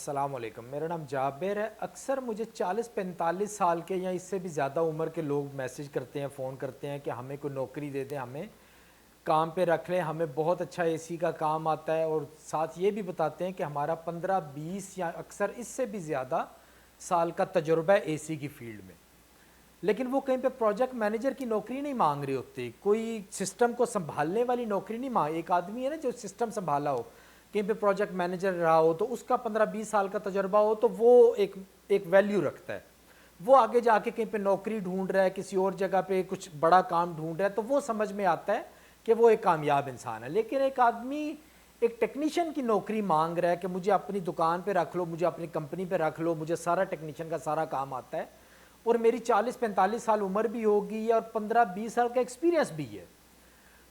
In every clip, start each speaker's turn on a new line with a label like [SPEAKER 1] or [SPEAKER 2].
[SPEAKER 1] السلام علیکم، میرا نام جابر ہے۔ اکثر مجھے 40-45 سال کے یا اس سے بھی زیادہ عمر کے لوگ میسج کرتے ہیں، فون کرتے ہیں کہ ہمیں کوئی نوکری دے دیں، ہمیں کام پہ رکھ لیں، ہمیں بہت اچھا اے سی کا کام آتا ہے، اور ساتھ یہ بھی بتاتے ہیں کہ ہمارا 15-20 یا اکثر اس سے بھی زیادہ سال کا تجربہ ہے اے سی کی فیلڈ میں۔ لیکن وہ کہیں پہ پروجیکٹ مینیجر کی نوکری نہیں مانگ رہے ہوتے، کوئی سسٹم کو سنبھالنے والی نوکری نہیں مانگ۔ ایک آدمی ہے نا جو سسٹم سنبھالا ہو، کہیں پہ پروجیکٹ مینیجر رہا ہو تو اس کا 15-20 سال کا تجربہ ہو تو وہ ایک ویلیو رکھتا ہے۔ وہ آگے جا کے کہیں پہ نوکری ڈھونڈ رہا ہے، کسی اور جگہ پہ کچھ بڑا کام ڈھونڈ رہا ہے تو وہ سمجھ میں آتا ہے کہ وہ ایک کامیاب انسان ہے۔ لیکن ایک آدمی ایک ٹیکنیشین کی نوکری مانگ رہا ہے کہ مجھے اپنی دکان پہ رکھ لو، مجھے اپنی کمپنی پہ رکھ لو، مجھے سارا ٹیکنیشین کا سارا کام آتا ہے، اور میری 40-45 سال عمر بھی ہوگی اور 15-20 سال کا ایکسپیرینس بھی ہے۔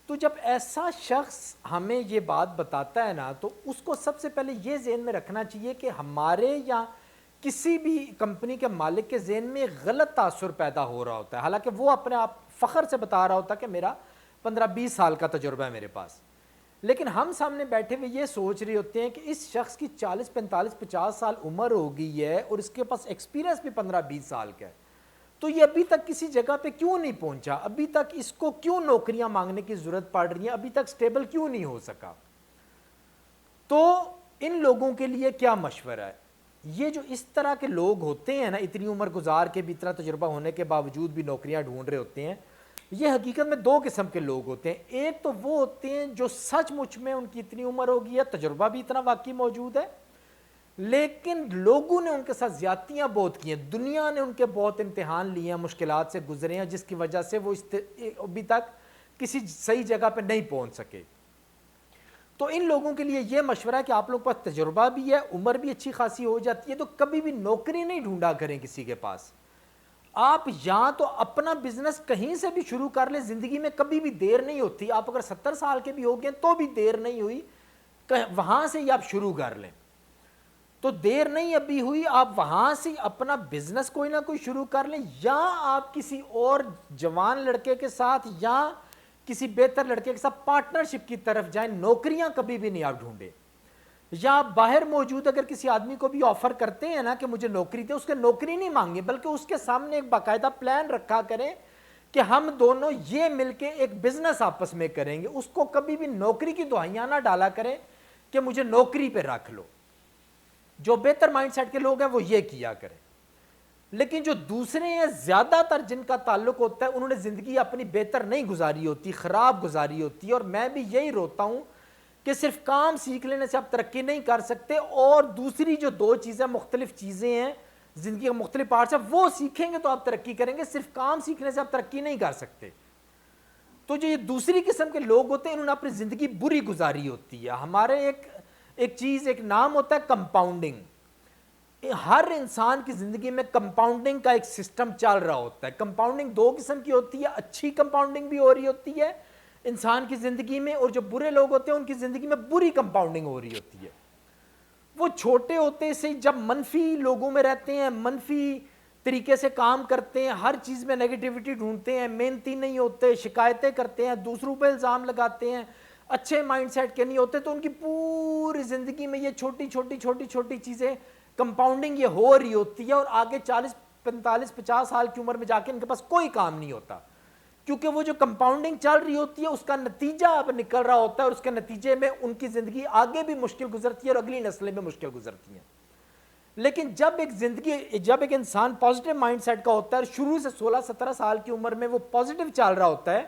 [SPEAKER 1] تو جب ایسا شخص ہمیں یہ بات بتاتا ہے نا، تو اس کو سب سے پہلے یہ ذہن میں رکھنا چاہیے کہ ہمارے یا کسی بھی کمپنی کے مالک کے ذہن میں ایک غلط تاثر پیدا ہو رہا ہوتا ہے، حالانکہ وہ اپنے آپ فخر سے بتا رہا ہوتا ہے کہ میرا 15-20 سال کا تجربہ ہے میرے پاس، لیکن ہم سامنے بیٹھے ہوئے یہ سوچ رہے ہوتے ہیں کہ اس شخص کی 40-45-50 سال عمر ہو گئی ہے اور اس کے پاس ایکسپیرینس بھی 15-20 سال کا ہے، تو یہ ابھی تک کسی جگہ پہ کیوں نہیں پہنچا، ابھی تک اس کو کیوں نوکریاں مانگنے کی ضرورت پڑ رہی ہے، ابھی تک سٹیبل کیوں نہیں ہو سکا۔ تو ان لوگوں کے لیے کیا مشورہ ہے؟ یہ جو اس طرح کے لوگ ہوتے ہیں نا، اتنی عمر گزار کے بھی، اتنا تجربہ ہونے کے باوجود بھی نوکریاں ڈھونڈ رہے ہوتے ہیں، یہ حقیقت میں دو قسم کے لوگ ہوتے ہیں۔ ایک تو وہ ہوتے ہیں جو سچ مچ میں ان کی اتنی عمر ہو گئی ہے، تجربہ بھی اتنا واقعی موجود ہے، لیکن لوگوں نے ان کے ساتھ زیادتیاں بہت کی ہیں، دنیا نے ان کے بہت امتحان لیے ہیں، مشکلات سے گزرے ہیں، جس کی وجہ سے وہ ابھی تک کسی صحیح جگہ پہ نہیں پہنچ سکے۔ تو ان لوگوں کے لیے یہ مشورہ ہے کہ آپ لوگ پاس تجربہ بھی ہے، عمر بھی اچھی خاصی ہو جاتی ہے، تو کبھی بھی نوکری نہیں ڈھونڈا کریں کسی کے پاس۔ آپ یا تو اپنا بزنس کہیں سے بھی شروع کر لیں، زندگی میں کبھی بھی دیر نہیں ہوتی، آپ اگر 70 سال کے بھی ہو گئے تو بھی دیر نہیں ہوئی، وہاں سے ہی آپ شروع کر لیں، تو دیر نہیں ابھی ہوئی، آپ وہاں سے اپنا بزنس کوئی نہ کوئی شروع کر لیں، یا آپ کسی اور جوان لڑکے کے ساتھ یا کسی بہتر لڑکے کے ساتھ پارٹنرشپ کی طرف جائیں، نوکریاں کبھی بھی نہیں آپ ڈھونڈیں۔ یا باہر موجود اگر کسی آدمی کو بھی آفر کرتے ہیں نا کہ مجھے نوکری دے، اس کے نوکری نہیں مانگے، بلکہ اس کے سامنے ایک باقاعدہ پلان رکھا کریں کہ ہم دونوں یہ مل کے ایک بزنس آپس میں کریں گے۔ اس کو کبھی بھی نوکری کی دہائیاں نہ ڈالا کریں کہ مجھے نوکری پہ رکھ لو۔ جو بہتر مائنڈ سیٹ کے لوگ ہیں وہ یہ کیا کریں، لیکن جو دوسرے ہیں زیادہ تر جن کا تعلق ہوتا ہے، انہوں نے زندگی اپنی بہتر نہیں گزاری ہوتی، خراب گزاری ہوتی ہے، اور میں بھی یہی روتا ہوں کہ صرف کام سیکھ لینے سے آپ ترقی نہیں کر سکتے، اور دوسری جو دو چیزیں مختلف چیزیں ہیں زندگی کے مختلف پارٹس ہیں وہ سیکھیں گے تو آپ ترقی کریں گے، صرف کام سیکھنے سے آپ ترقی نہیں کر سکتے۔ تو جو یہ دوسری قسم کے لوگ ہوتے ہیں انہوں نے اپنی زندگی بری گزاری ہوتی ہے۔ ہمارے ایک نام ہوتا ہے کمپاؤنڈنگ۔ ہر انسان کی زندگی میں کمپاؤنڈنگ کا ایک سسٹم چل رہا ہوتا ہے۔ کمپاؤنڈنگ دو قسم کی ہوتی ہے، اچھی کمپاؤنڈنگ بھی ہو رہی ہوتی ہے انسان کی زندگی میں، اور جو برے لوگ ہوتے ہیں ان کی زندگی میں بری کمپاؤنڈنگ ہو رہی ہوتی ہے۔ وہ چھوٹے ہوتے سے جب منفی لوگوں میں رہتے ہیں، منفی طریقے سے کام کرتے ہیں، ہر چیز میں نیگیٹیوٹی ڈھونڈتے ہیں، محنتی نہیں ہوتے، شکایتیں کرتے ہیں، دوسروں پہ الزام لگاتے ہیں، اچھے مائنڈ سیٹ کے نہیں ہوتے، تو ان کی پوری زندگی میں یہ چھوٹی چھوٹی چیزیں کمپاؤنڈنگ یہ ہو رہی ہوتی ہے، اور آگے 40-45-50 سال کی عمر میں جا کے ان کے پاس کوئی کام نہیں ہوتا، کیونکہ وہ جو کمپاؤنڈنگ چل رہی ہوتی ہے اس کا نتیجہ اب نکل رہا ہوتا ہے، اور اس کے نتیجے میں ان کی زندگی آگے بھی مشکل گزرتی ہے اور اگلی نسلیں میں مشکل گزرتی ہیں۔ لیکن جب ایک انسان پازیٹیو مائنڈ سیٹ کا ہوتا ہے، شروع سے 16-17 سال کی عمر میں وہ پازیٹیو چل رہا ہوتا ہے،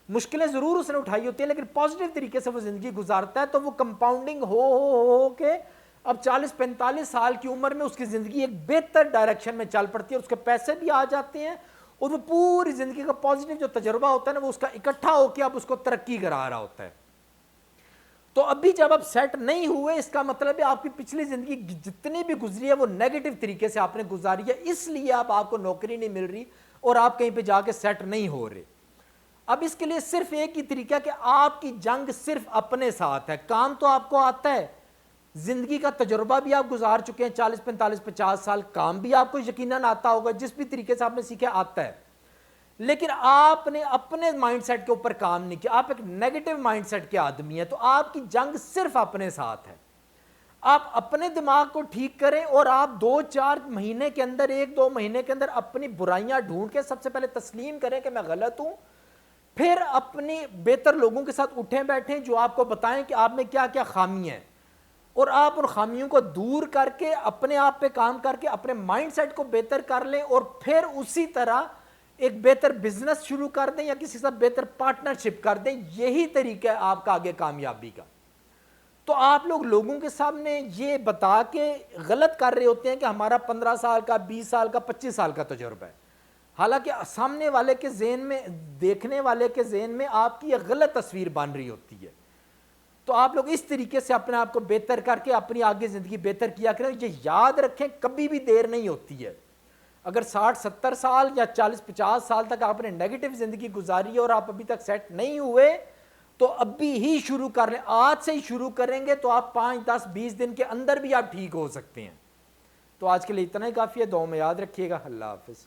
[SPEAKER 1] مشکلیں ضرور اس نے اٹھائی ہوتی ہیں لیکن پازیٹیو طریقے سے وہ زندگی گزارتا ہے، تو وہ کمپاؤنڈنگ ہو کے اب 40-45 سال کی عمر میں اس کی زندگی ایک بہتر ڈائریکشن میں چل پڑتی ہے، اس کے پیسے بھی آ جاتے ہیں، اور وہ پوری زندگی کا پازیٹیو جو تجربہ ہوتا ہے نا وہ اس کا اکٹھا ہو کے اب اس کو ترقی کرا رہا ہوتا ہے۔ تو ابھی جب آپ سیٹ نہیں ہوئے، اس کا مطلب ہے آپ کی پچھلی زندگی جتنی بھی گزری ہے وہ نیگیٹو طریقے سے آپ نے گزاری ہے، اس لیے اب آپ کو نوکری نہیں مل رہی اور آپ کہیں پہ جا کے سیٹ نہیں ہو رہے۔ اب اس کے لیے صرف ایک ہی طریقہ کہ آپ کی جنگ صرف اپنے ساتھ ہے۔ کام تو آپ کو آتا ہے، زندگی کا تجربہ بھی آپ گزار چکے ہیں، 40-45-50 سال، کام بھی آپ کو یقیناً آتا ہوگا، جس بھی طریقے سے آپ نے سیکھا آتا ہے، لیکن آپ نے اپنے مائنڈ سیٹ کے اوپر کام نہیں کیا، آپ ایک نیگیٹو مائنڈ سیٹ کے آدمی ہیں، تو آپ کی جنگ صرف اپنے ساتھ ہے۔ آپ اپنے دماغ کو ٹھیک کریں اور آپ 2-4 مہینے کے اندر 1-2 مہینے کے اندر اپنی برائیاں ڈھونڈ کے سب سے پہلے تسلیم کریں کہ میں غلط ہوں، پھر اپنی بہتر لوگوں کے ساتھ اٹھیں بیٹھیں جو آپ کو بتائیں کہ آپ میں کیا کیا خامی ہیں، اور آپ ان خامیوں کو دور کر کے اپنے آپ پہ کام کر کے اپنے مائنڈ سیٹ کو بہتر کر لیں، اور پھر اسی طرح ایک بہتر بزنس شروع کر دیں یا کسی کے ساتھ بہتر پارٹنرشپ کر دیں. یہی طریقہ ہے آپ کا آگے کامیابی کا. تو آپ لوگوں کے سامنے یہ بتا کے غلط کر رہے ہوتے ہیں کہ ہمارا 15 سال کا 20 سال کا 25 سال کا تجربہ ہے، حالانکہ سامنے والے کے ذہن میں، دیکھنے والے کے ذہن میں آپ کی ایک غلط تصویر بن رہی ہوتی ہے. تو آپ لوگ اس طریقے سے اپنے آپ کو بہتر کر کے اپنی آگے زندگی بہتر کیا کریں. یہ یاد رکھیں کبھی بھی دیر نہیں ہوتی ہے. اگر 60-70 سال یا 40-50 سال تک آپ نے نیگیٹو زندگی گزاری ہے اور آپ ابھی تک سیٹ نہیں ہوئے تو ابھی ہی شروع کر لیں. آج سے ہی شروع کریں گے تو آپ 5-10-20 دن کے اندر بھی آپ ٹھیک ہو سکتے ہیں. تو آج کے لیے اتنا ہی کافی ہے. دعاؤں میں یاد رکھیے گا. اللہ حافظ.